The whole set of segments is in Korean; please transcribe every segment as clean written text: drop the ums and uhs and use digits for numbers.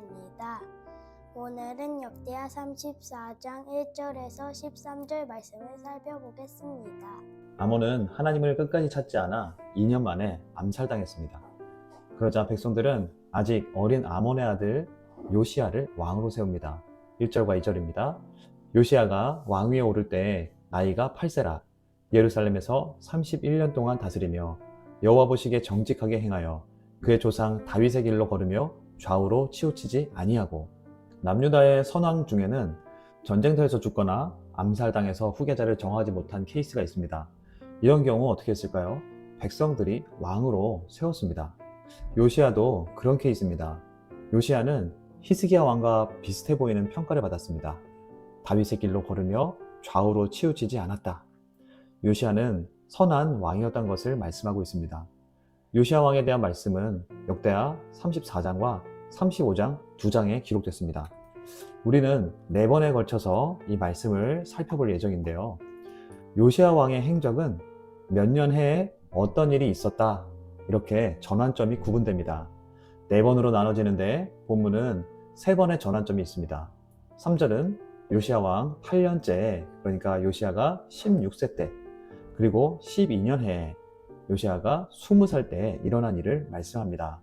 시간입니다. 오늘은 역대하 34장 1절에서 13절 말씀을 살펴보겠습니다. 아몬은 하나님을 끝까지 찾지 않아 2년 만에 암살당했습니다. 그러자 백성들은 아직 어린 아몬의 아들 요시야를 왕으로 세웁니다. 1절과 2절입니다. 요시야가 왕위에 오를 때 나이가 8세라 예루살렘에서 31년 동안 다스리며 여호와 보시기에 정직하게 행하여 그의 조상 다윗의 길로 걸으며 좌우로 치우치지 아니하고, 남유다의 선왕 중에는 전쟁터에서 죽거나 암살당해서 후계자를 정하지 못한 케이스가 있습니다. 이런 경우 어떻게 했을까요? 백성들이 왕으로 세웠습니다. 요시야도 그런 케이스입니다. 요시야는 히스기야 왕과 비슷해 보이는 평가를 받았습니다. 다윗의 길로 걸으며 좌우로 치우치지 않았다. 요시야는 선한 왕이었던 것을 말씀하고 있습니다. 요시야 왕에 대한 말씀은 역대하 34장과 35장 2장에 기록됐습니다. 우리는 4번에 걸쳐서 이 말씀을 살펴볼 예정인데요. 요시야 왕의 행적은 몇 년 해에 어떤 일이 있었다, 이렇게 전환점이 구분됩니다. 4번으로 나눠지는데 본문은 3번의 전환점이 있습니다. 3절은 요시야 왕 8년째, 그러니까 요시야가 16세 때, 그리고 12년 해에 요시야가 20살 때에 일어난 일을 말씀합니다.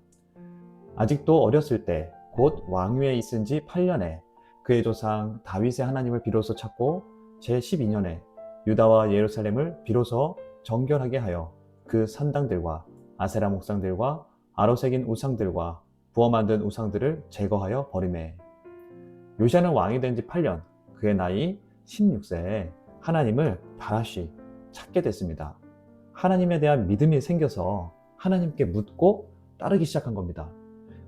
아직도 어렸을 때, 곧 왕위에 있은 지 8년에 그의 조상 다윗의 하나님을 비로소 찾고 제12년에 유다와 예루살렘을 비로소 정결하게 하여 그 산당들과 아세라 목상들과 아로 새긴 우상들과 부어 만든 우상들을 제거하여 버리매. 요시야는 왕이 된 지 8년, 그의 나이 16세에 하나님을 다시 찾게 됐습니다. 하나님에 대한 믿음이 생겨서 하나님께 묻고 따르기 시작한 겁니다.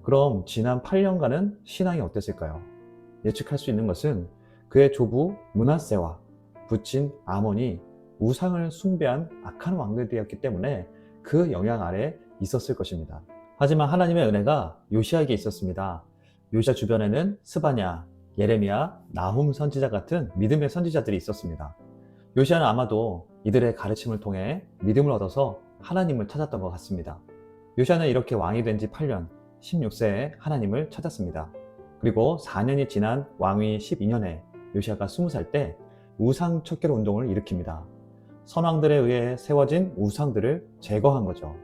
그럼 지난 8년간은 신앙이 어땠을까요? 예측할 수 있는 것은 그의 조부 므낫세와 부친 아몬이 우상을 숭배한 악한 왕들이었기 때문에 그 영향 아래 있었을 것입니다. 하지만 하나님의 은혜가 요시야에게 있었습니다. 요시야 주변에는 스바냐, 예레미야, 나훔 선지자 같은 믿음의 선지자들이 있었습니다. 요시야는 아마도 이들의 가르침을 통해 믿음을 얻어서 하나님을 찾았던 것 같습니다. 요시야는 이렇게 왕이 된 지 8년, 16세에 하나님을 찾았습니다. 그리고 4년이 지난 왕위 12년에 요시야가 20살 때 우상 척결 운동을 일으킵니다. 선왕들에 의해 세워진 우상들을 제거한 거죠.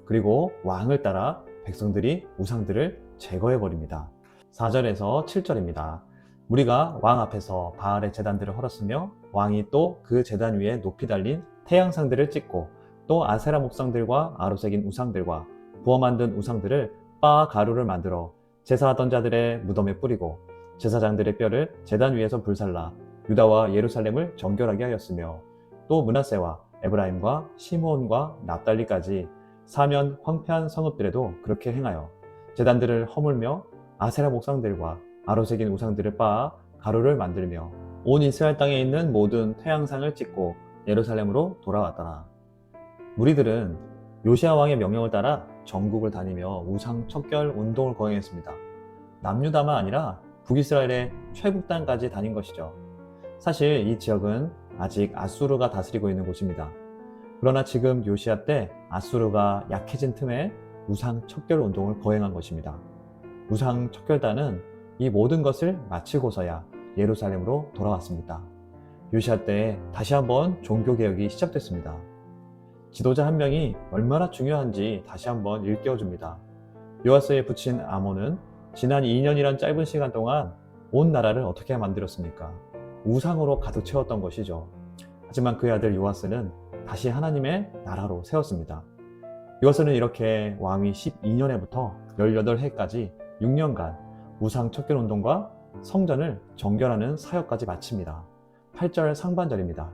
그리고 왕을 따라 백성들이 우상들을 제거해버립니다. 4절에서 7절입니다. 우리가 왕 앞에서 바알의 제단들을 헐었으며 왕이 또 그 제단 위에 높이 달린 태양상들을 찍고 또 아세라 목상들과 아로 새긴 우상들과 부어 만든 우상들을 바 가루를 만들어 제사하던 자들의 무덤에 뿌리고 제사장들의 뼈를 제단 위에서 불살라 유다와 예루살렘을 정결하게 하였으며, 또 므낫세와 에브라임과 시므온과 납달리까지 사면 황폐한 성읍들에도 그렇게 행하여 제단들을 허물며 아세라 목상들과 아로 새긴 우상들을 빻아 가루를 만들며 온 이스라엘 땅에 있는 모든 태양상을 찍고 예루살렘으로 돌아왔더라. 무리들은 요시야 왕의 명령을 따라 전국을 다니며 우상 척결 운동을 거행했습니다. 남유다만 아니라 북이스라엘의 최북단까지 다닌 것이죠. 사실 이 지역은 아직 아수르가 다스리고 있는 곳입니다. 그러나 지금 요시야 때 아수르가 약해진 틈에 우상 척결 운동을 거행한 것입니다. 우상 척결단은 이 모든 것을 마치고서야 예루살렘으로 돌아왔습니다. 요시야 때 다시 한번 종교개혁이 시작됐습니다. 지도자 한 명이 얼마나 중요한지 다시 한번 일깨워줍니다. 요아스의 부친 아몬은 지난 2년이란 짧은 시간 동안 온 나라를 어떻게 만들었습니까? 우상으로 가득 채웠던 것이죠. 하지만 그의 아들 요아스는 다시 하나님의 나라로 세웠습니다. 요아스는 이렇게 왕위 12년에부터 18해까지 6년간 우상 척결 운동과 성전을 정결하는 사역까지 마칩니다. 8절 상반절입니다.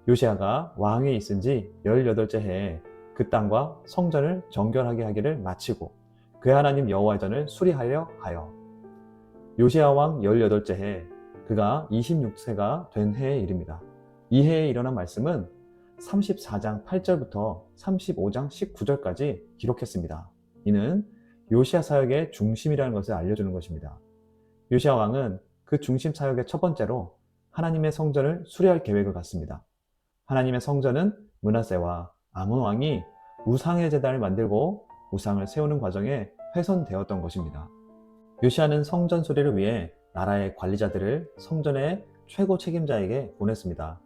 요시야가 왕위에 있은 지 18째 해에 그 땅과 성전을 정결하게 하기를 마치고 그의 하나님 여호와의 전을 수리하려 하여. 요시야 왕 18째 해, 그가 26세가 된 해에 이릅니다. 이 해에 일어난 말씀은 34장 8절부터 35장 19절까지 기록했습니다. 이는 요시야 사역의 중심이라는 것을 알려주는 것입니다. 요시야 왕은 그 중심 사역의 첫 번째로 하나님의 성전을 수리할 계획을 갖습니다. 하나님의 성전은 므낫세와 아몬 왕이 우상의 제단을 만들고 우상을 세우는 과정에 훼손되었던 것입니다. 요시아는 성전 수리를 위해 나라의 관리자들을 성전의 최고 책임자에게 보냈습니다.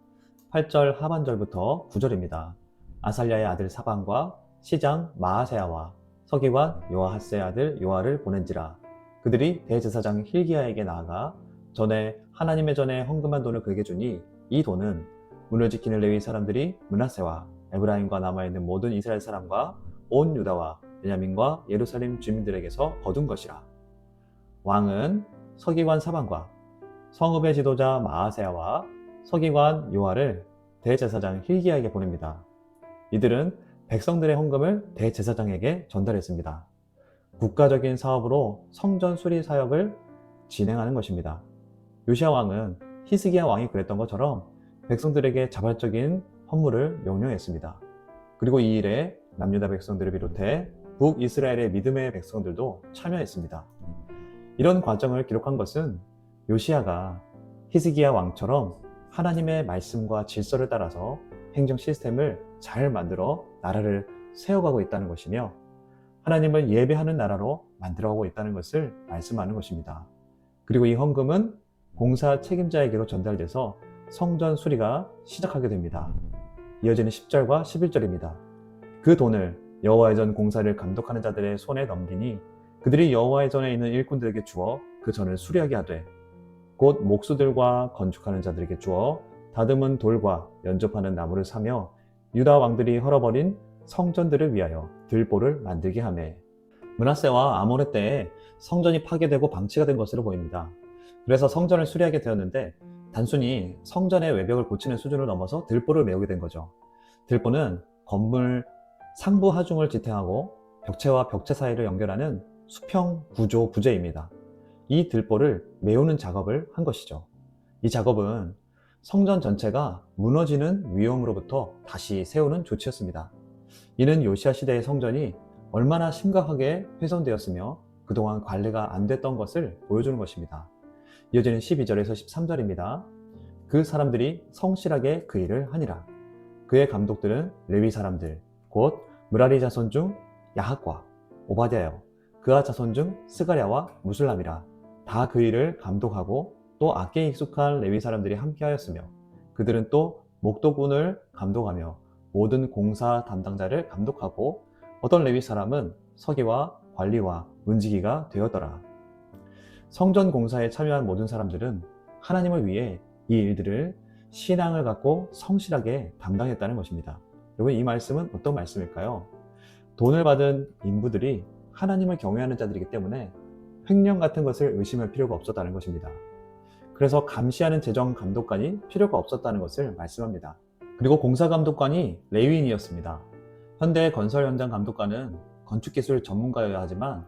8절 하반절부터 9절입니다. 아살랴의 아들 사반과 시장 마아세야와 서기관 요아하스의 아들 요아를 보낸지라. 그들이 대제사장 힐기야에게 나아가 전에 하나님의 전에 헌금한 돈을 그에게 주니 이 돈은 문을 지키는 레위 사람들이 므낫세와 에브라임과 남아있는 모든 이스라엘 사람과 온 유다와 베냐민과 예루살렘 주민들에게서 거둔 것이라. 왕은 서기관 사반과 성읍의 지도자 마아세야와 서기관 요아를 대제사장 힐기야에게 보냅니다. 이들은 백성들의 헌금을 대제사장에게 전달했습니다. 국가적인 사업으로 성전 수리 사역을 진행하는 것입니다. 요시야 왕은 히스기야 왕이 그랬던 것처럼 백성들에게 자발적인 헌물을 명령했습니다. 그리고 이 일에 남유다 백성들을 비롯해 북이스라엘의 믿음의 백성들도 참여했습니다. 이런 과정을 기록한 것은 요시야가 히스기야 왕처럼 하나님의 말씀과 질서를 따라서 행정 시스템을 잘 만들어 나라를 세워가고 있다는 것이며 하나님을 예배하는 나라로 만들어가고 있다는 것을 말씀하는 것입니다. 그리고 이 헌금은 공사 책임자에게로 전달돼서 성전 수리가 시작하게 됩니다. 이어지는 10절과 11절입니다. 그 돈을 여호와의 전 공사를 감독하는 자들의 손에 넘기니 그들이 여호와의 전에 있는 일꾼들에게 주어 그 전을 수리하게 하되 곧 목수들과 건축하는 자들에게 주어 다듬은 돌과 연접하는 나무를 사며 유다 왕들이 헐어버린 성전들을 위하여 들보를 만들게 하매. 므낫세와 아모레 때에 성전이 파괴되고 방치가 된 것으로 보입니다. 그래서 성전을 수리하게 되었는데 단순히 성전의 외벽을 고치는 수준을 넘어서 들보를 메우게 된 거죠. 들보는 건물 상부 하중을 지탱하고 벽체와 벽체 사이를 연결하는 수평 구조 부재입니다. 이 들보를 메우는 작업을 한 것이죠. 이 작업은 성전 전체가 무너지는 위험으로부터 다시 세우는 조치였습니다. 이는 요시야 시대의 성전이 얼마나 심각하게 훼손되었으며 그동안 관리가 안 됐던 것을 보여주는 것입니다. 이어지는 12절에서 13절입니다. 그 사람들이 성실하게 그 일을 하니라. 그의 감독들은 레위 사람들 곧 므라리 자손 중 야핫과 오바댜여 그아 자손 중 스가랴와 무술람이라. 다 그 일을 감독하고 또 악기에 익숙한 레위 사람들이 함께하였으며 그들은 또 목도군을 감독하며 모든 공사 담당자를 감독하고 어떤 레위 사람은 서기와 관리와 문지기가 되었더라. 성전 공사에 참여한 모든 사람들은 하나님을 위해 이 일들을 신앙을 갖고 성실하게 담당했다는 것입니다. 여러분, 이 말씀은 어떤 말씀일까요? 돈을 받은 인부들이 하나님을 경외하는 자들이기 때문에 횡령 같은 것을 의심할 필요가 없었다는 것입니다. 그래서 감시하는 재정 감독관이 필요가 없었다는 것을 말씀합니다. 그리고 공사 감독관이 레위인이었습니다. 현대 건설 현장 감독관은 건축기술 전문가여야 하지만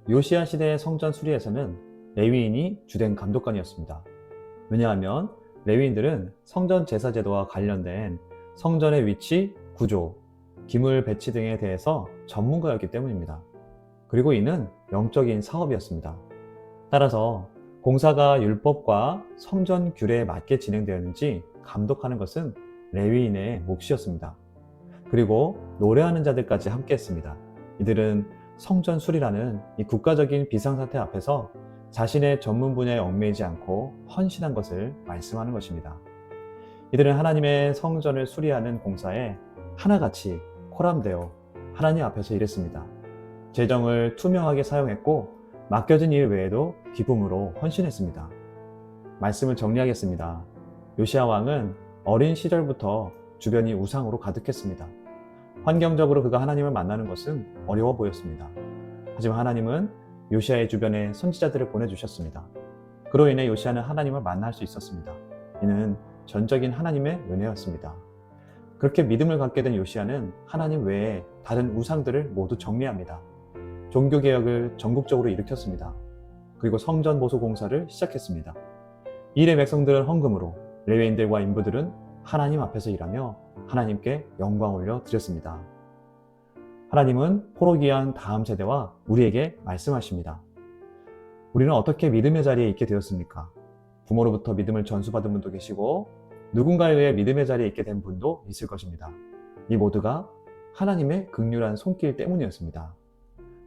요시야 시대의 성전 수리에서는 레위인이 주된 감독관이었습니다. 왜냐하면 레위인들은 성전 제사 제도와 관련된 성전의 위치, 구조, 기물 배치 등에 대해서 전문가였기 때문입니다. 그리고 이는 영적인 사업이었습니다. 따라서 공사가 율법과 성전 규례에 맞게 진행되었는지 감독하는 것은 레위인의 몫이었습니다. 그리고 노래하는 자들까지 함께 했습니다. 이들은 성전 수리라는 이 국가적인 비상사태 앞에서 자신의 전문 분야에 얽매이지 않고 헌신한 것을 말씀하는 것입니다. 이들은 하나님의 성전을 수리하는 공사에 하나같이 코람되어 하나님 앞에서 일했습니다. 재정을 투명하게 사용했고 맡겨진 일 외에도 기쁨으로 헌신했습니다. 말씀을 정리하겠습니다. 요시야 왕은 어린 시절부터 주변이 우상으로 가득했습니다. 환경적으로 그가 하나님을 만나는 것은 어려워 보였습니다. 하지만 하나님은 요시야의 주변에 선지자들을 보내주셨습니다. 그로 인해 요시야는 하나님을 만날 수 있었습니다. 이는 전적인 하나님의 은혜였습니다. 그렇게 믿음을 갖게 된 요시야는 하나님 외에 다른 우상들을 모두 정리합니다. 종교개혁을 전국적으로 일으켰습니다. 그리고 성전 보수 공사를 시작했습니다. 이일의 백성들은 헌금으로, 레위인들과 인부들은 하나님 앞에서 일하며 하나님께 영광 올려 드렸습니다. 하나님은 포로기한 다음 세대와 우리에게 말씀하십니다. 우리는 어떻게 믿음의 자리에 있게 되었습니까? 부모로부터 믿음을 전수받은 분도 계시고 누군가에 의해 믿음의 자리에 있게 된 분도 있을 것입니다. 이 모두가 하나님의 긍휼한 손길 때문이었습니다.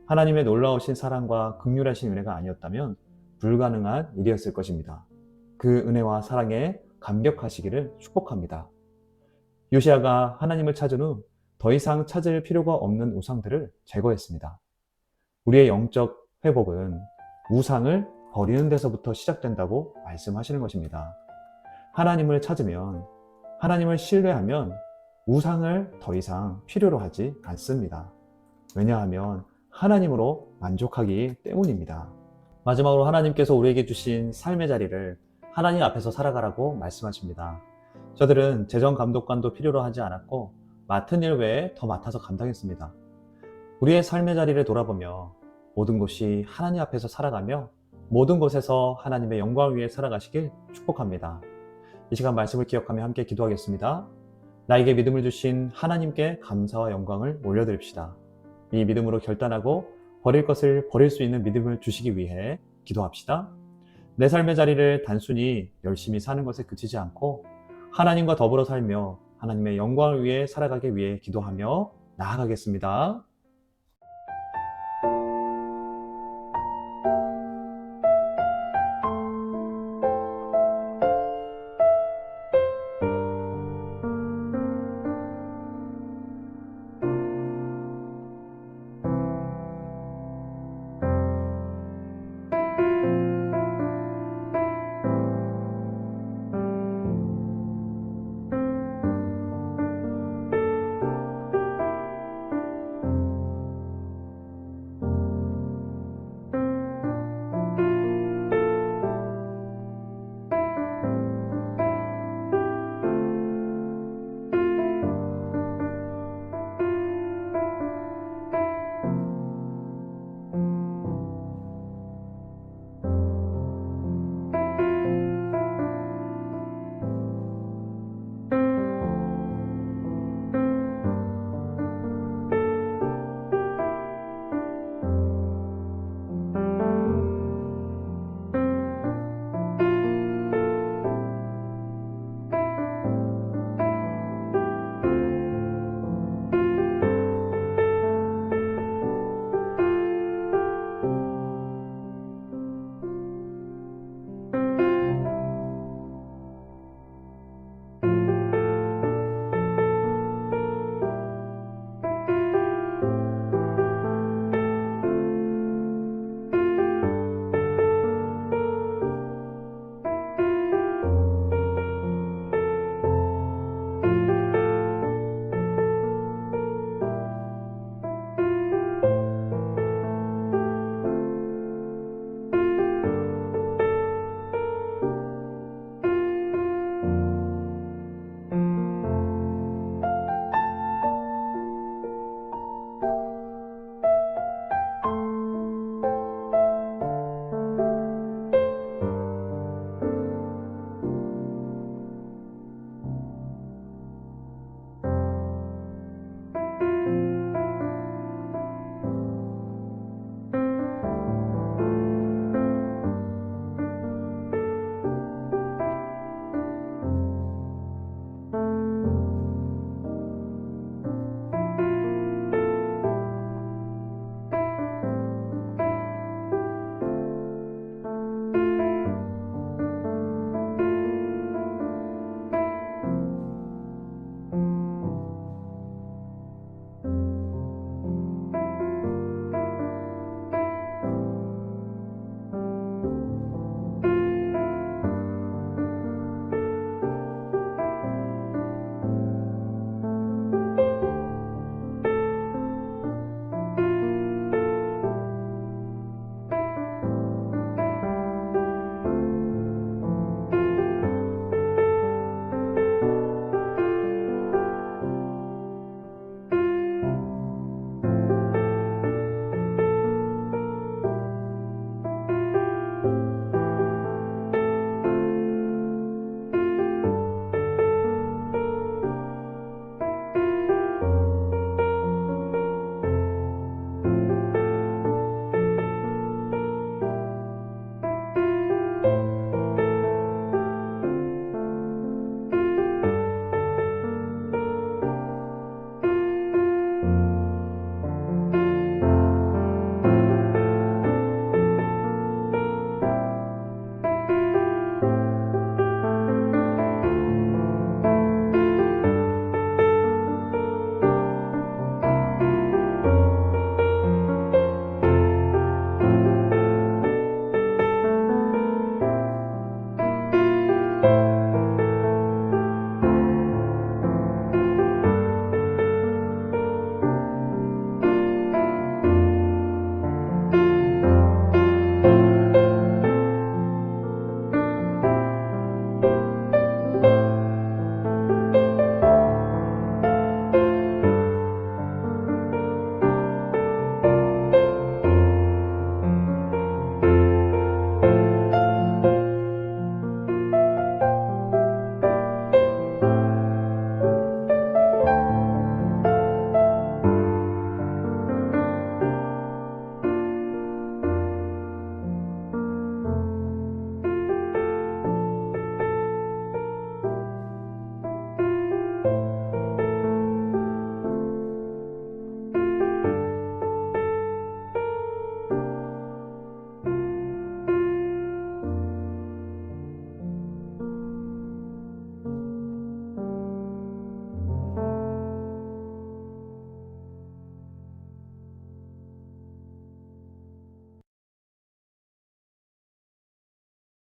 하나님의 놀라우신 사랑과 긍휼하신 은혜가 아니었다면 불가능한 일이었을 것입니다. 그 은혜와 사랑에 감격하시기를 축복합니다. 요시야가 하나님을 찾은 후 더 이상 찾을 필요가 없는 우상들을 제거했습니다. 우리의 영적 회복은 우상을 버리는 데서부터 시작된다고 말씀하시는 것입니다. 하나님을 찾으면, 하나님을 신뢰하면 우상을 더 이상 필요로 하지 않습니다. 왜냐하면 하나님으로 만족하기 때문입니다. 마지막으로 하나님께서 우리에게 주신 삶의 자리를 하나님 앞에서 살아가라고 말씀하십니다. 저들은 재정 감독관도 필요로 하지 않았고 맡은 일 외에 더 맡아서 감당했습니다. 우리의 삶의 자리를 돌아보며 모든 곳이 하나님 앞에서 살아가며 모든 곳에서 하나님의 영광을 위해 살아가시길 축복합니다. 이 시간 말씀을 기억하며 함께 기도하겠습니다. 나에게 믿음을 주신 하나님께 감사와 영광을 올려드립시다. 이 믿음으로 결단하고 버릴 것을 버릴 수 있는 믿음을 주시기 위해 기도합시다. 내 삶의 자리를 단순히 열심히 사는 것에 그치지 않고 하나님과 더불어 살며 하나님의 영광을 위해 살아가기 위해 기도하며 나아가겠습니다.